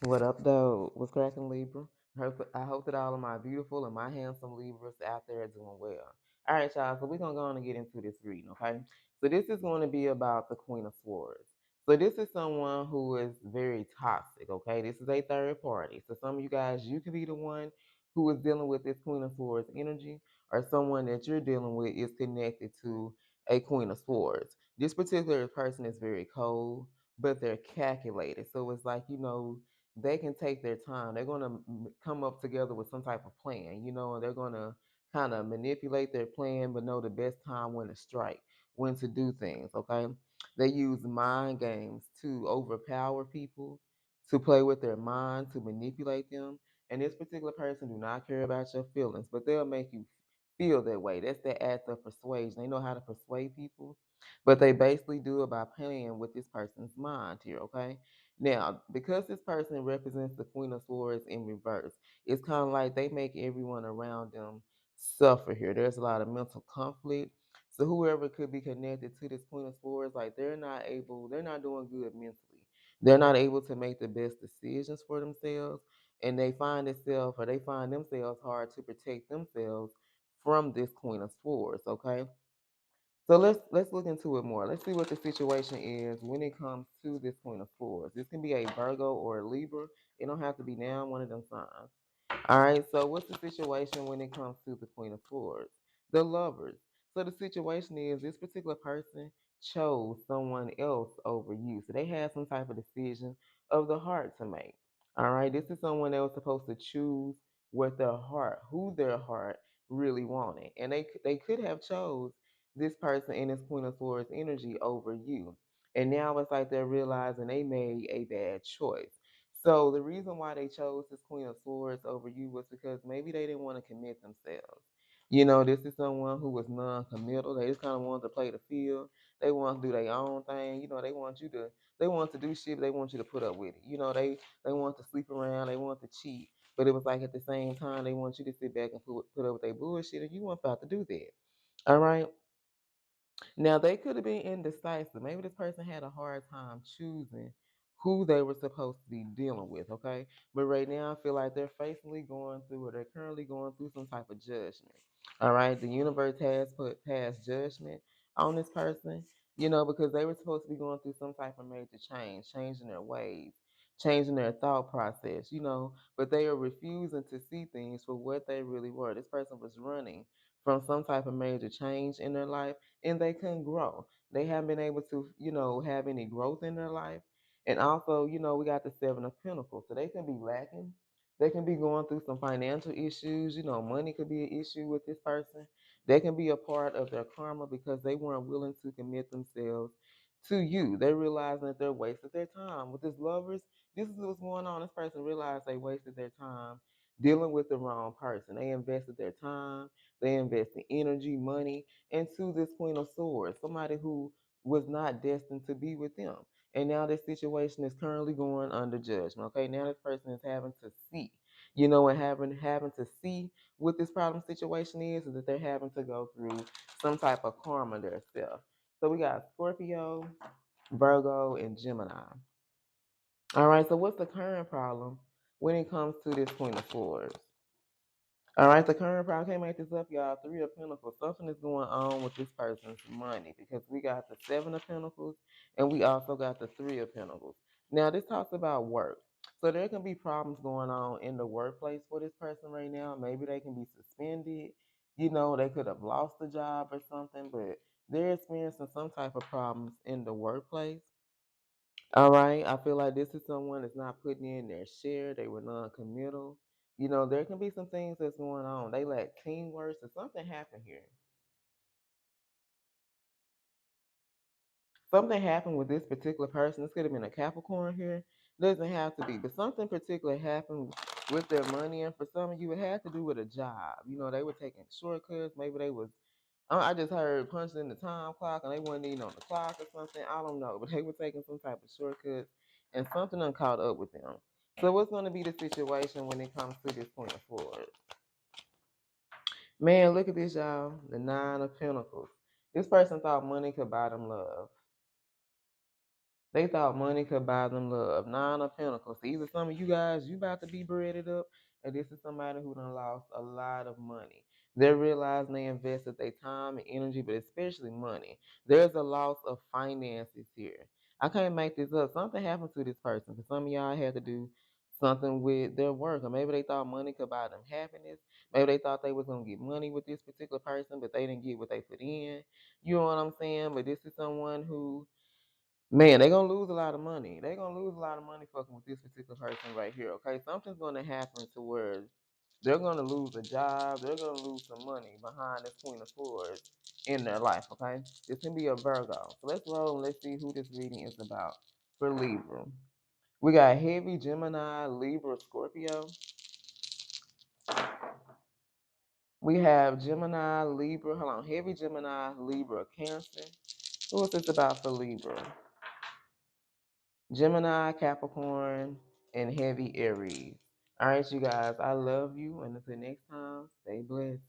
What up, though? What's cracking, Libra? I hope that all of my beautiful and my handsome Libras out there are doing well. All right, y'all. So we're gonna go on and get into this reading, okay? So this is going to be about the Queen of Swords. So this is someone who is very toxic, okay? This is a third party. So some of you guys, you could be the one who is dealing with this Queen of Swords energy, or someone that you're dealing with is connected to a Queen of Swords. This particular person is very cold, but they're calculated. So it's like, they can take their time. They're going to come up together with some type of plan, and they're going to kind of manipulate their plan, but know the best time when to strike, when to do things, okay? They use mind games to overpower people, to play with their mind, to manipulate them. And this particular person do not care about your feelings, but they'll make you feel that way. That's the act of persuasion. They know how to persuade people, but they basically do it by playing with this person's mind here, okay? Now, because this person represents the Queen of Swords in reverse, it's kind of like they make everyone around them suffer here. There's a lot of mental conflict. So whoever could be connected to this Queen of Swords, like they're not doing good mentally. They're not able to make the best decisions for themselves, and they find themselves hard to protect themselves from this Queen of Swords. Okay, so let's look into it more. Let's see what the situation is when it comes to this Queen of Swords. This can be a Virgo or a Libra. It don't have to be now one of them signs. All right, so what's the situation when it comes to the Queen of Swords? The lovers. So the situation is this particular person chose someone else over you. So they had some type of decision of the heart to make. All right, this is someone that was supposed to choose what their heart, who their heart really wanted. And they could have chose this person in this Queen of Swords energy over you. And now it's like they're realizing they made a bad choice. So the reason why they chose this Queen of Swords over you was because maybe they didn't want to commit themselves. This is someone who was non-committal. They just kind of wanted to play the field. They want to do their own thing. They want to do shit. But they want you to put up with it. They want to sleep around. They want to cheat. But it was like at the same time they want you to sit back and put up with their bullshit, and you weren't about to do that. All right. Now they could have been indecisive. Maybe this person had a hard time choosing who they were supposed to be dealing with, okay? But right now I feel like they're facingly going through or they're currently going through some type of judgment. All right. The universe has put past judgment on this person, because they were supposed to be going through some type of major change, changing their ways, changing their thought process, but they are refusing to see things for what they really were. This person was running from some type of major change in their life and they couldn't grow. They haven't been able to, have any growth in their life. And also, we got the Seven of Pentacles. So they can be lacking. They can be going through some financial issues. Money could be an issue with this person. They can be a part of their karma because they weren't willing to commit themselves to you. They realizing that they're wasted their time. With this lovers, this is what's going on. This person realized they wasted their time dealing with the wrong person. They invested their time, they invested energy, money into this Queen of Swords, somebody who was not destined to be with them. And now this situation is currently going under judgment. Okay, now this person is having to see, and having to see what this problem situation is that they're having to go through some type of karma themselves. So we got Scorpio, Virgo, and Gemini. All right, so what's the current problem when it comes to this Queen of Swords? All right, the current problem, can't make this up, y'all. Three of Pentacles. Something is going on with this person's money because we got the Seven of Pentacles and we also got the Three of Pentacles. Now, this talks about work. So there can be problems going on in the workplace for this person right now. Maybe they can be suspended. They could have lost a job or something, but they're experiencing some type of problems in the workplace. All right. I feel like this is someone that's not putting in their share. They were non-committal. There can be some things that's going on. They lack teamwork, so something happened here. Something happened with this particular person. This could have been a Capricorn here. Doesn't have to be, but something particular happened with their money, and for some of you, it had to do with a job. They were taking shortcuts. Maybe they was. I just heard punching in the time clock, and they weren't even on the clock or something. I don't know, but they were taking some type of shortcut, and something done caught up with them. So what's going to be the situation when it comes to this point forward? Man, look at this, y'all. The Nine of Pentacles. This person thought money could buy them love. They thought money could buy them love. Nine of Pentacles. So either some of you guys, you about to be breaded up, or this is somebody who done lost a lot of money. They're realizing they invested their time and energy, but especially money. There's a loss of finances here. I can't make this up. Something happened to this person. For some of y'all had to do something with their work, or maybe they thought money could buy them happiness. Maybe they thought they was gonna get money with this particular person, but they didn't get what they put in. You know what I'm saying? But this is someone who, man, they're gonna lose a lot of money. They're gonna lose a lot of money fucking with this particular person right here. Okay, something's gonna happen to where they're gonna lose a job. They're gonna lose some money behind this Queen of Swords in their life. Okay, this can be a Virgo. So let's roll and let's see who this reading is about for Libra. We got Heavy, Gemini, Libra, Scorpio. We have Gemini, Libra. Hold on, Heavy, Gemini, Libra, Cancer. Who is this about for Libra? Gemini, Capricorn, and Heavy Aries. All right, you guys, I love you. And until next time, stay blessed.